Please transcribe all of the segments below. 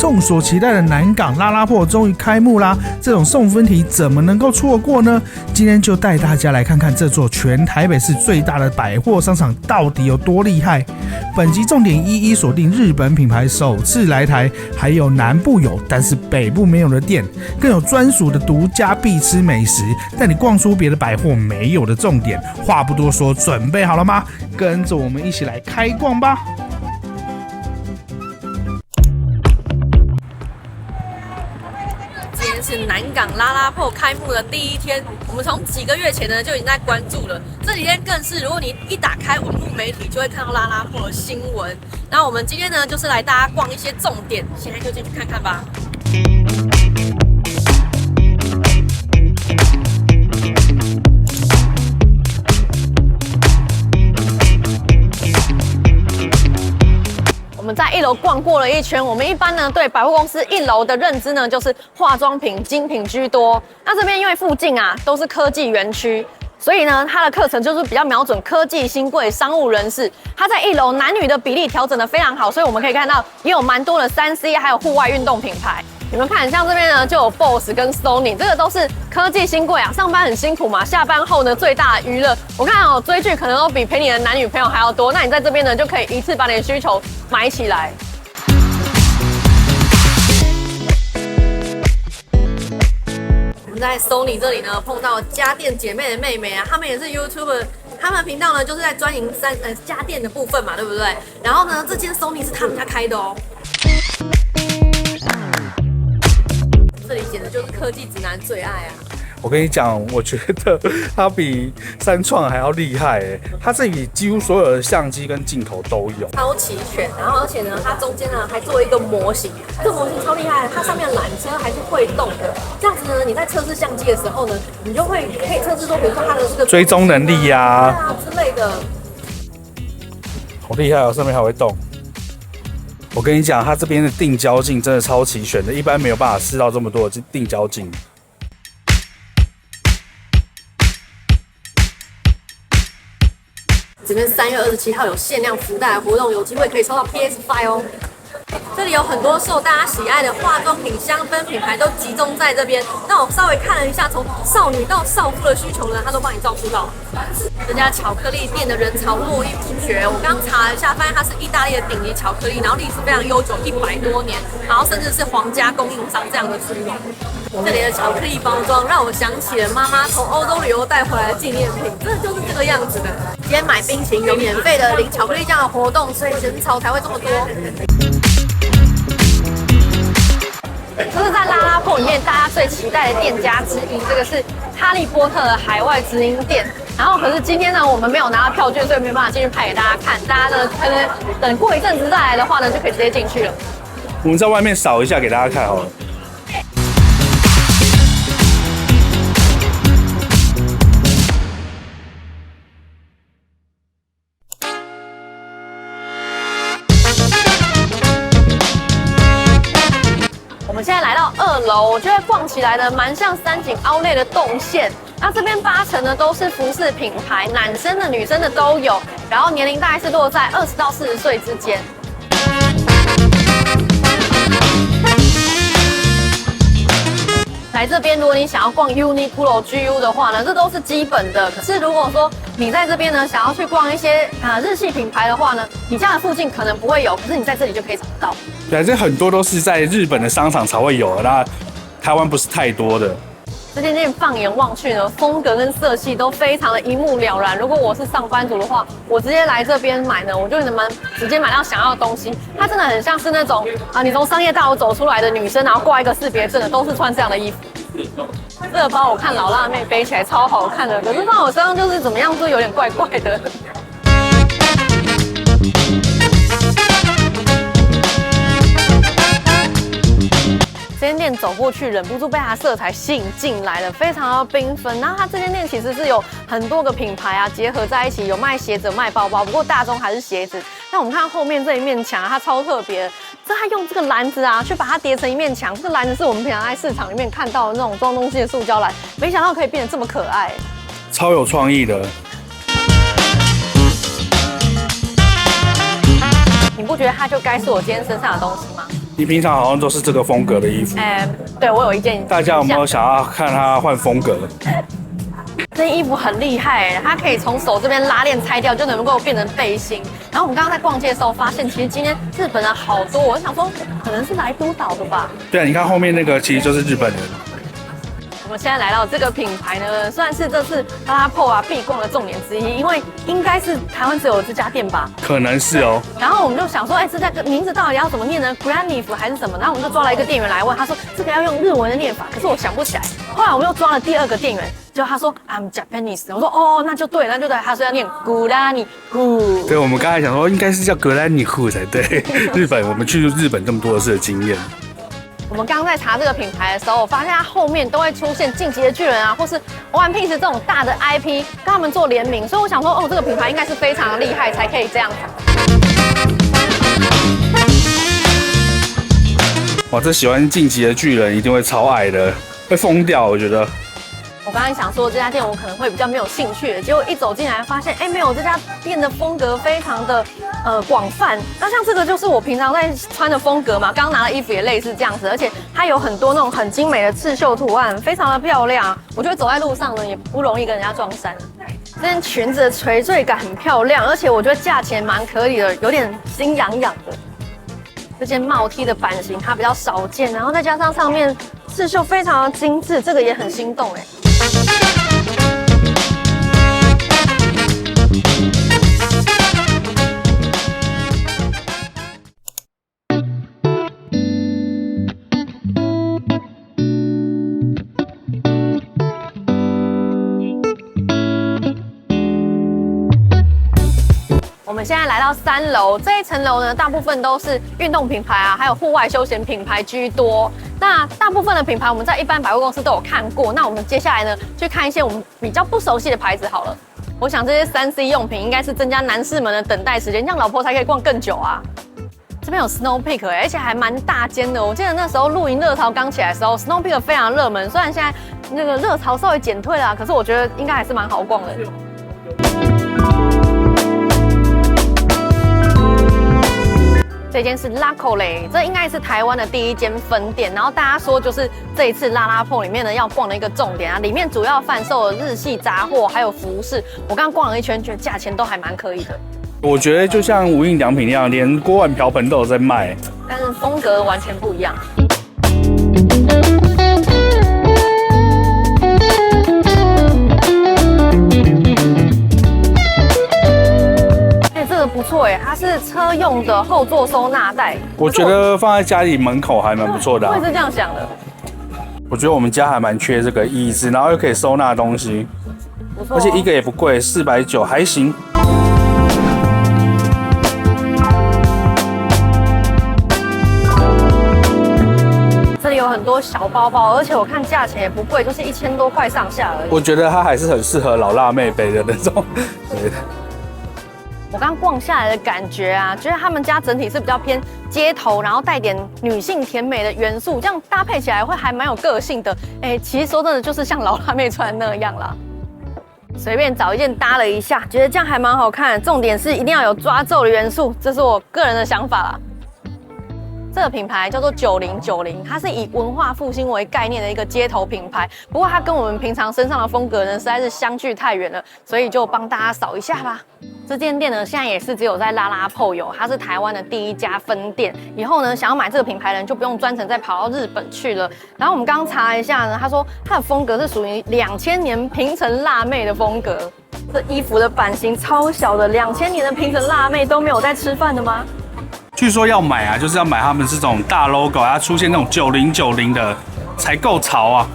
众所期待的南港拉拉破终于开幕啦！这种送分题怎么能够错过呢？今天就带大家来看看这座全台北市最大的百货商场到底有多厉害。本集重点一一锁定日本品牌首次来台，还有南部有但是北部没有的店，更有专属的独家必吃美食，带你逛出别的百货没有的重点。话不多说，准备好了吗？跟着我们一起来开逛吧！是南港拉拉破开幕的第一天，我们从几个月前呢就已经在关注了，这几天更是，如果你一打开网络媒体，就会看到拉拉破的新闻。那我们今天呢，就是来大家逛一些重点，现在就进去看看吧。我们在1楼逛过了一圈，我们一般呢对百货公司1楼的认知呢就是化妆品、精品居多。那这边因为附近啊都是科技园区，所以呢它的课程就是比较瞄准科技新贵、商务人士。它在1楼男女的比例调整得非常好，所以我们可以看到也有蛮多的3C 还有户外运动品牌。你们看，像这边呢就有 BOSS 跟 Sony， 这个都是科技新贵啊。上班很辛苦嘛，下班后呢最大的娱乐，我看哦追剧可能都比陪你的男女朋友还要多。那你在这边呢就可以一次把你的需求买起来。我们在 Sony 这里呢碰到家电姐妹的妹妹啊，她们也是 YouTuber。他们频道呢就是在专营家电的部分嘛，对不对？然后呢，这间 Sony 是他们家开的哦。这里简直就是科技直男最爱啊！我跟你讲，我觉得它比三创还要厉害哎！它这里几乎所有的相机跟镜头都有，超齐全。然后而且呢，它中间呢还做一个模型，这个模型超厉害，它上面的缆车还是会动的。这样子呢，你在测试相机的时候呢，你就可以测试说，比如说它的这个追踪能力呀、之类的。好厉害哦！上面还会动。我跟你讲，它这边的定焦镜真的超齐全的，一般没有办法试到这么多的定焦镜。这边3月27号有限量福袋活动，有机会可以抽到 PS5 哦。这里有很多受大家喜爱的化妆品、香氛品牌都集中在这边。那我稍微看了一下，从少女到少妇的需求呢，它都帮你照顾到。这家巧克力店的人潮络绎不绝。我刚查了一下，发现它是意大利的顶级巧克力，然后历史非常悠久，100多年，然后甚至是皇家供应商这样的殊荣。这里的巧克力包装让我想起了妈妈从欧洲旅游带回来的纪念品，真的就是这个样子的。今天买冰淇淋有免费的领巧克力酱的活动，所以人潮才会这么多。这是在拉拉破里面大家最期待的店家之一，这个是哈利波特的海外直营店。然后可是今天呢，我们没有拿到票券，所以没办法进去拍给大家看。大家呢可能等过一阵子再来的话呢，就可以直接进去了。我们在外面扫一下给大家看好了。我们现在来到2楼，我觉得逛起来呢蛮像三井Outlet的动线。那这边8成呢都是服饰品牌，男生的、女生的都有，然后年龄大概是落在20到40岁之间。来这边，如果你想要逛 Uniqlo、GU 的话呢，这都是基本的。可是如果说你在这边呢想要去逛一些日系品牌的话呢，你家的附近可能不会有，可是你在这里就可以找到。对，这很多都是在日本的商场才会有的，那台湾不是太多的。这间店放眼望去呢，风格跟色系都非常的一目了然。如果我是上班族的话，我直接来这边买呢，我就能直接买到想要的东西。它真的很像是那种你从商业大楼走出来的女生，然后挂一个识别证的，都是穿这样的衣服。这个包我看老辣妹背起来超好看的，可是放我身上就是怎么样都有点怪怪的。这间店走过去，忍不住被它色彩吸引进来了，非常的缤纷。然后它这间店其实是有很多个品牌结合在一起，有卖鞋子、卖包包，不过大宗还是鞋子。那我们看后面这一面墙，它超特别，它用这个篮子去把它叠成一面墙。这个篮子是我们平常在市场里面看到的那种装东西的塑胶篮，没想到可以变得这么可爱，超有创意的。你不觉得它就该是我今天身上的东西吗？你平常好像都是这个风格的衣服。对我有一件。大家有没有想要看他换风格？这件衣服很厉害，它可以从手这边拉链拆掉，就能够变成背心。然后我们刚刚在逛街的时候发现，其实今天日本人好多，我想说可能是来督导的吧。对啊，你看后面那个其实就是日本人。我们现在来到这个品牌呢，算是这次拉拉破必逛的重点之一，因为应该是台湾只有这家店吧？可能是哦。然后我们就想说，这家名字到底要怎么念呢 ？Granif 还是什么？然后我们就抓了一个店员来问，他说这个要用日文的念法，可是我想不起来。后来我们又抓了第2个店员，就他说 I'm Japanese， 我说哦，那就对，那就对。他说要念 Granif。对，我们刚才想说应该是叫格兰尼库才对。日本，我们去日本这么多次的经验。我们刚刚在查这个品牌的时候，我发现它后面都会出现进击的巨人啊，或是 One Piece 这种大的 IP 跟他们做联名，所以我想说，这个品牌应该是非常厉害才可以这样。哇，这喜欢进击的巨人一定会超爱的，会疯掉，我觉得。我刚才想说这家店我可能会比较没有兴趣，结果一走进来发现，没有，这家店的风格非常的广泛。那像这个就是我平常在穿的风格嘛，刚刚拿的衣服也类似这样子，而且它有很多那种很精美的刺绣图案，非常的漂亮。我觉得走在路上呢也不容易跟人家撞衫。这件裙子的垂坠感很漂亮，而且我觉得价钱蛮可以的，有点心痒痒的。这件帽 T 的版型它比较少见，然后再加上上面刺绣非常的精致，这个也很心动我们现在来到3楼，这一层楼呢，大部分都是运动品牌啊，还有户外休闲品牌居多。那大部分的品牌我们在一般百货公司都有看过。那我们接下来呢，去看一些我们比较不熟悉的牌子好了。我想这些3C 用品应该是增加男士们的等待时间，这样老婆才可以逛更久啊。这边有 Snow Peak， 而且还蛮大间的。我记得那时候露营热潮刚起来的时候 ，Snow Peak 非常热门。虽然现在那个热潮稍微减退了，可是我觉得应该还是蛮好逛的。这间是 Lacoste， 这应该是台湾的第1间分店。然后大家说，就是这一次拉拉铺里面呢要逛的一个重点啊，里面主要贩售的日系杂货还有服饰。我刚刚逛了一圈，觉得价钱都还蛮可以的。我觉得就像无印良品一样，连锅碗瓢盆都有在卖，但是风格完全不一样。不错它是车用的后座收纳袋，我觉得放在家里门口还蛮不错的。我也是这样想的。我觉得我们家还蛮缺这个椅子，然后又可以收纳东西，不错，而且一个也不贵，490还行。这里有很多小包包，而且我看价钱也不贵，就是1000多块上下而已。我觉得它还是很适合老辣妹背的那种。对。我刚逛下来的感觉啊，觉得他们家整体是比较偏街头，然后带点女性甜美的元素，这样搭配起来会还蛮有个性的。其实说真的，就是像老辣妹穿的那样啦。随便找一件搭了一下，觉得这样还蛮好看。重点是一定要有抓皱的元素，这是我个人的想法啦。这个品牌叫做9090，它是以文化复兴为概念的一个街头品牌。不过它跟我们平常身上的风格呢，实在是相距太远了，所以就帮大家扫一下吧。这间店呢，现在也是只有在拉拉铺有，它是台湾的第1家分店。以后呢，想要买这个品牌的人就不用专程再跑到日本去了。然后我们刚刚查了一下呢，他说它的风格是属于2000年平成辣妹的风格。这衣服的版型超小的，2000年的平成辣妹都没有在吃饭的吗？据说要买啊，就是要买他们这种大 logo， 要出现那种9090的才够潮啊。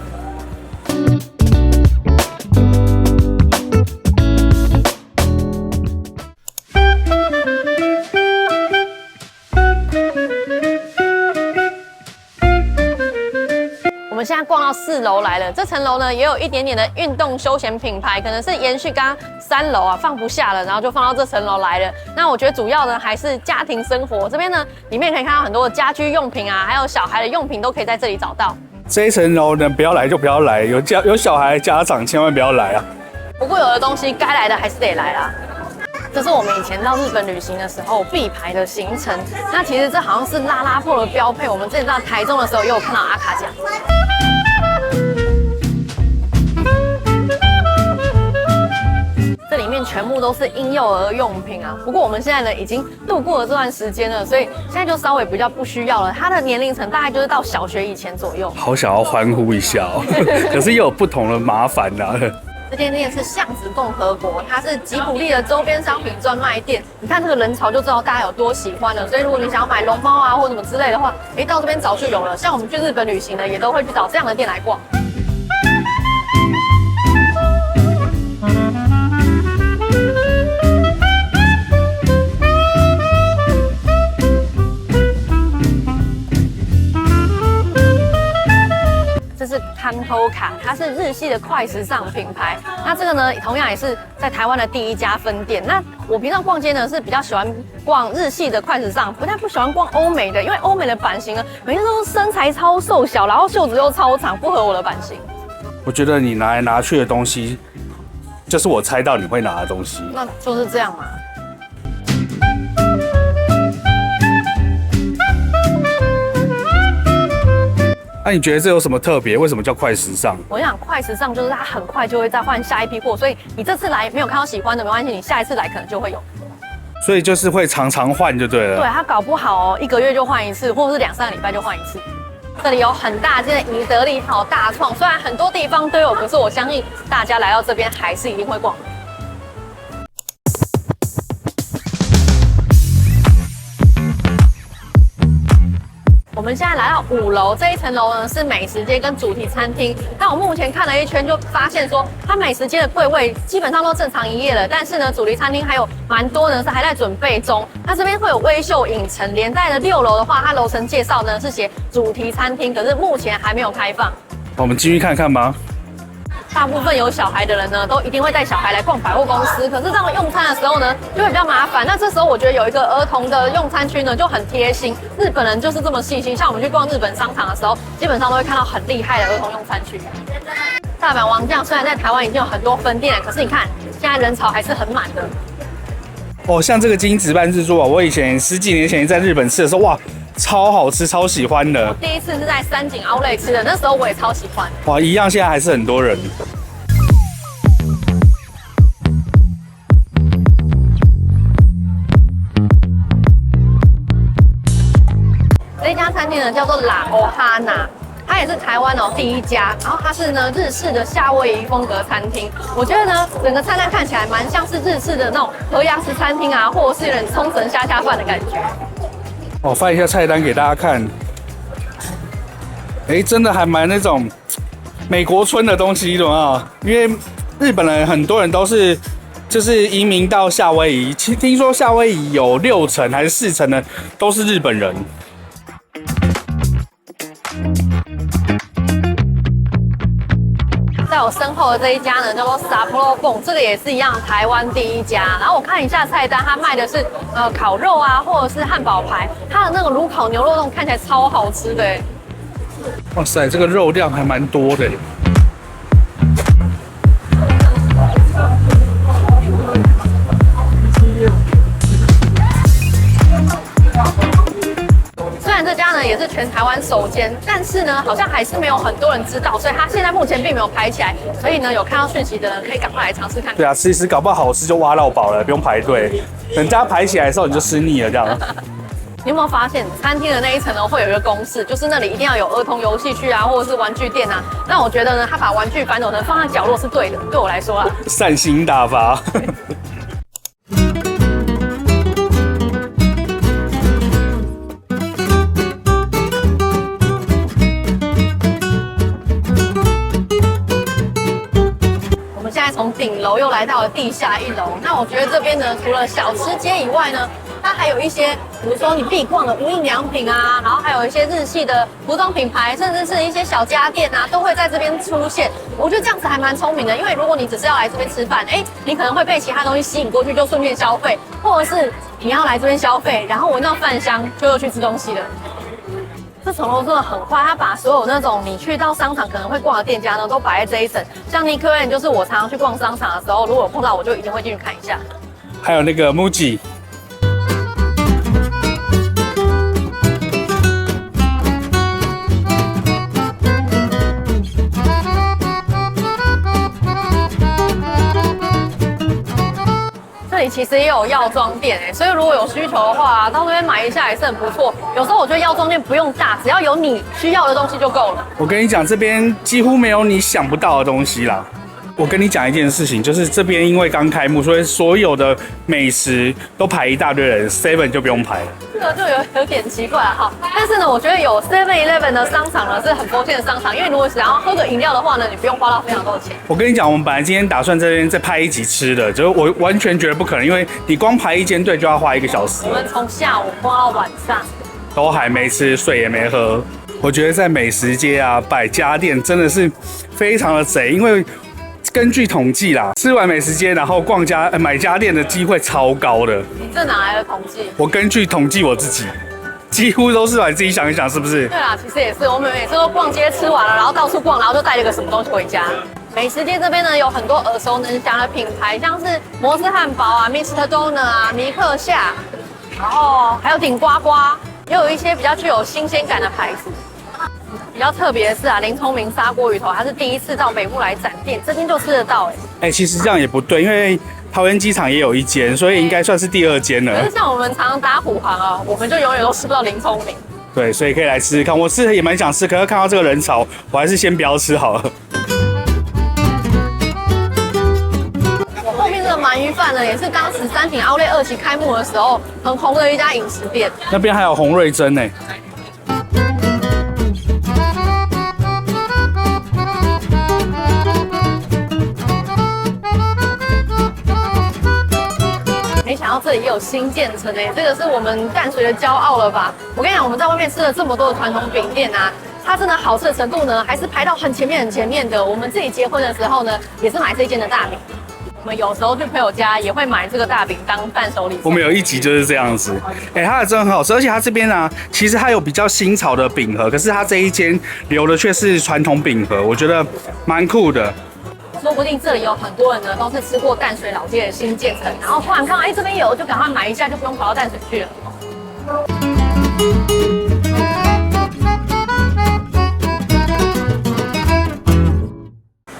我们现在逛到4楼来了，这层楼呢也有一点点的运动休闲品牌，可能是延续刚刚3楼啊放不下了，然后就放到这层楼来了。那我觉得主要呢还是家庭生活这边呢，里面可以看到很多的家居用品啊，还有小孩的用品都可以在这里找到。这一层楼呢，不要来就不要来，有小孩的家长千万不要来啊。不过有的东西该来的还是得来啦。这是我们以前到日本旅行的时候必排的行程。那其实这好像是拉拉破的标配。我们之前到台中的时候，也有看到阿卡奖。这里面全部都是婴幼儿用品啊。不过我们现在呢已经度过了这段时间了，所以现在就稍微比较不需要了。它的年龄层大概就是到小学以前左右。好想要欢呼一下哦，可是又有不同的麻烦啊。这间店是巷子共和国，它是吉卜力的周边商品专卖店。你看这个人潮就知道大家有多喜欢了。所以如果你想要买龙猫啊或什么之类的话，到这边早就有了。像我们去日本旅行呢，也都会去找这样的店来逛。这是 Kantoka， 它是日系的快时尚品牌。那这个呢，同样也是在台湾的第一家分店。那我平常逛街呢是比较喜欢逛日系的快时尚，不太不喜欢逛欧美的，因为欧美的版型呢，每天都是身材超瘦小，然后袖子又超长，不合我的版型。我觉得你拿来拿去的东西，就是我猜到你会拿的东西。那就是这样嘛。那你觉得这有什么特别？为什么叫快时尚？我想快时尚就是它很快就会再换下一批货，所以你这次来没有看到喜欢的没关系，你下一次来可能就会有。所以就是会常常换就对了。对，它搞不好1个月就换一次，或者是2、3个礼拜就换一次。这里有很大间的宜得利还有大创，虽然很多地方都有，可是我相信大家来到这边还是一定会逛。我们现在来到5楼，这一层楼呢是美食街跟主题餐厅。那我目前看了一圈，就发现说，它美食街的柜位基本上都正常营业了，但是呢，主题餐厅还有蛮多呢是还在准备中。那这边会有微秀影城，连带的6楼的话，它楼层介绍呢是写主题餐厅，可是目前还没有开放。我们进去看看吧。大部分有小孩的人呢，都一定会带小孩来逛百货公司。可是当用餐的时候呢，就会比较麻烦。那这时候我觉得有一个儿童的用餐区呢，就很贴心。日本人就是这么细心。像我们去逛日本商场的时候，基本上都会看到很厉害的儿童用餐区。大阪王将虽然在台湾已经有很多分店了，可是你看现在人潮还是很满的。哦，像这个金子半自助啊，我以前10几年前在日本吃的时候，哇，超好吃，超喜欢的。第一次是在三井奥莱吃的，那时候我也超喜欢。哇，一样，现在还是很多人。这家餐厅呢叫做拉欧哈娜，它也是台湾第一家，然后它是呢日式的夏威夷风格餐厅。我觉得呢整个菜单看起来蛮像是日式的那种和洋式餐厅啊，或者是有点冲绳虾饭的感觉。我翻一下菜单给大家看，真的还蛮那种美国村的东西，懂吗？因为日本人很多人都是就是移民到夏威夷，听说夏威夷有6成还是4成的都是日本人。在我身后的这一家呢，叫做 Sapporo Bon， 这个也是一样，台湾第一家。然后我看一下菜单，它卖的是烤肉啊，或者是汉堡排。它的那个炉烤牛肉冻看起来超好吃的。哇塞，这个肉量还蛮多的。虽然这家呢也是全台湾首间，但是呢好像还是没有很多人知道，所以它现在目前并没有排起来。所以呢有看到讯息的人可以赶快来尝试看看。对啊，其实搞不好吃就挖到饱了，不用排队。等大家排起来的时候你就吃腻了这样。你有没有发现餐厅的那一层呢会有一个公式，就是那里一定要有儿童游戏区啊，或者是玩具店啊。那我觉得呢，他把玩具反斗城放在角落是对的，对我来说啊。善心大发。从顶楼又来到了地下1楼，那我觉得这边呢，除了小吃街以外呢，它还有一些，比如说你必逛的无印良品啊，然后还有一些日系的服装品牌，甚至是一些小家电啊，都会在这边出现。我觉得这样子还蛮聪明的，因为如果你只是要来这边吃饭，你可能会被其他东西吸引过去，就顺便消费，或者是你要来这边消费，然后闻到饭香，就又去吃东西了。这层楼真的很快，他把所有那种你去到商场可能会逛的店家呢，都摆在这一层。像 Nikkei 就是我常常去逛商场的时候，如果碰到我就一定会进去看一下。还有那个 MUJI。这里其实也有药妆店所以如果有需求的话，到这边买一下也是很不错。有时候我觉得药妆店不用大，只要有你需要的东西就够了。我跟你讲，这边几乎没有你想不到的东西啦。我跟你讲一件事情，就是这边因为刚开幕，所以所有的美食都排一大堆人 ，7 就不用排了。这个就有点奇怪哈。但是呢，我觉得有 7-Eleven 的商场呢是很佛心的商场，因为如果想要喝个饮料的话呢，你不用花到非常多的钱。我跟你讲，我们本来今天打算这边再拍一集吃的，就是我完全觉得不可能，因为你光排一间队就要花1个小时。我们从下午逛到晚上，都还没吃，水也没喝。我觉得在美食街啊，百家店真的是非常的贼，因为根据统计啦，吃完美食街然后买家电的机会超高的。你这哪来的统计？我根据统计我自己，几乎都是吧，你自己想一想是不是？对啦，其实也是，我们每次都逛街吃完了，然后到处逛，然后就带了个什么东西回家。美食街这边呢有很多耳熟能详的品牌，像是摩斯汉堡啊、Mr. Donut 啊、米克夏，然后还有顶呱呱，也有一些比较具有新鲜感的牌子。比较特别的是啊，林聪明砂锅鱼头，它是第一次到北部来展店，这边就吃得到其实这样也不对，因为桃园机场也有一间，所以应该算是第2间了。可是像我们常常搭虎航啊，我们就永远都吃不到林聪明。对，所以可以来吃吃看。我是也蛮想吃，可是看到这个人潮，我还是先不要吃好了。后面这个鳗鱼饭呢，也是当时三井Outlet 2期开幕的时候很红的一家饮食店。那边还有洪瑞珍没想到这里也有新建成这个是我们淡水的骄傲了吧？我跟你讲，我们在外面吃了这么多的传统饼店啊，它真的好吃的程度呢，还是排到很前面的。我们自己结婚的时候呢，也是买这间的大饼。我们有时候去朋友家也会买这个大饼当伴手礼。我们有一集就是这样子，它的真的很好吃，而且它这边啊，其实它有比较新潮的饼盒，可是它这一间留的却是传统饼盒，我觉得蛮酷的。说不定这里有很多人呢，都是吃过淡水老街的新建成，然后突然看到这边有，就赶快买一下，就不用跑到淡水去了。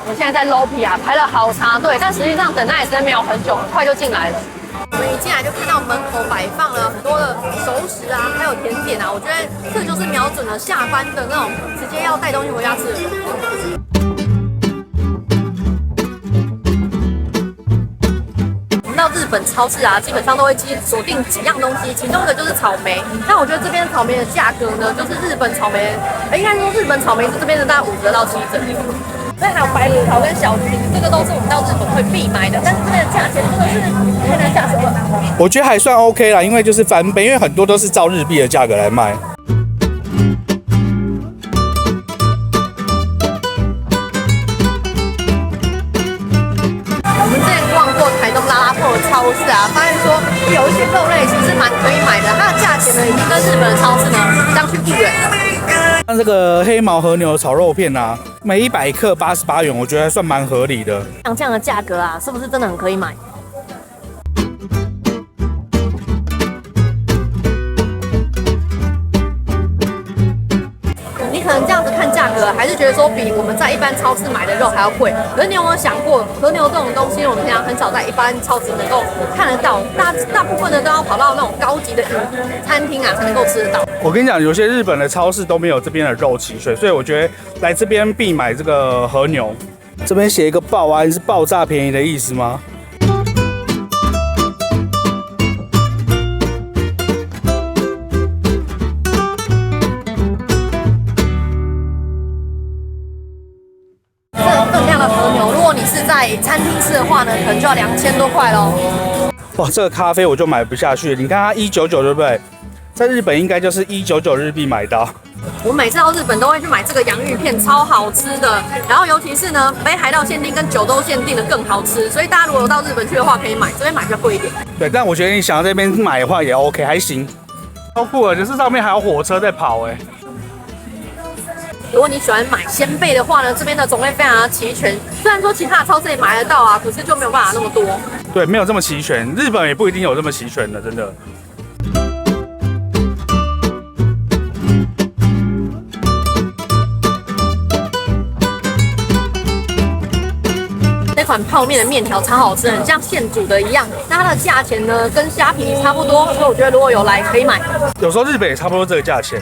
我们现在在 Lopi 啊，排了好长队，但实际上等待时间没有很久，很快就进来了。我们一进来就看到门口摆放了很多的熟食啊，还有甜点啊，我觉得这就是瞄准了下班的那种直接要带东西回家吃的人。到日本超市啊，基本上都会锁定几样东西，其中一个就是草莓。但我觉得这边草莓的价格呢，就是日本草莓，应该说日本草莓是这边的大概5折到7折。所以还有白葡萄跟小橘子，这个都是我们到日本会必买的。但是这边的价钱真的是太难下手了。我觉得还算 OK 啦，因为就是翻倍，因为很多都是照日币的价格来卖。超市啊，发现说有一些肉类其实蛮可以买的，它的价钱呢已经跟日本的超市呢相去不远了。像这个黑毛和牛炒肉片啊，每100克88元，我觉得还算蛮合理的。像这样的价格啊，是不是真的很可以买？你可能这样子看价格，还是觉得说比我们在一般超市买的肉还要贵。可是你有没有想过，和牛这种东西，我们平常很少在一般超市能够看得到，大部分呢都要跑到那种高级的餐厅啊才能够吃得到。我跟你讲，有些日本的超市都没有这边的肉齐全，所以我觉得来这边必买这个和牛。这边写一个爆啊，是爆炸便宜的意思吗？在餐厅吃的话呢，可能就要2000多块咯。哇，这个咖啡我就买不下去。你看它199，对不对？在日本应该就是199日币买到。我每次到日本都会去买这个洋芋片，超好吃的。然后尤其是呢，北海道限定跟九州限定的更好吃。所以大家如果到日本去的话，可以买，这边买比较贵一点。对，但我觉得你想要这边买的话也 OK， 还行。超酷的，就是上面还有火车在跑如果你喜欢买鲜贝的话呢，这边的种类非常的齐全。虽然说其他的超市也买得到啊，可是就没有办法那么多。对，没有这么齐全，日本也不一定有这么齐全的，真的。这款泡面的面条超好吃，很像现煮的一样。那它的价钱呢，跟虾皮差不多，所以我觉得如果有来可以买。有时候日本也差不多这个价钱。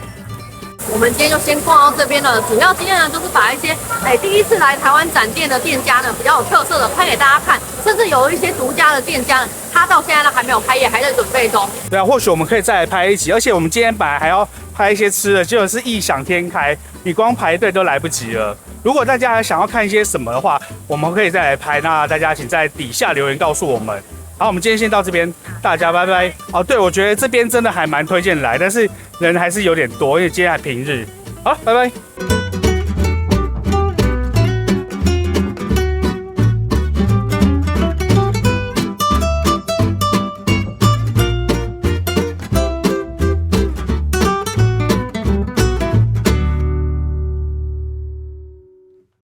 我们今天就先逛到这边了，主要今天呢就是把一些第一次来台湾展店的店家呢比较有特色的拍给大家看，甚至有一些独家的店家呢，他到现在都还没有开业，还在准备中。对啊，或许我们可以再来拍一集，而且我们今天本来还要拍一些吃的，结果是异想天开，你光排队都来不及了。如果大家还想要看一些什么的话，我们可以再来拍，那大家请在底下留言告诉我们。好，我们今天先到这边，大家拜拜。哦，对，我觉得这边真的还蛮推荐来，但是人还是有点多，因为今天还平日。好，拜拜。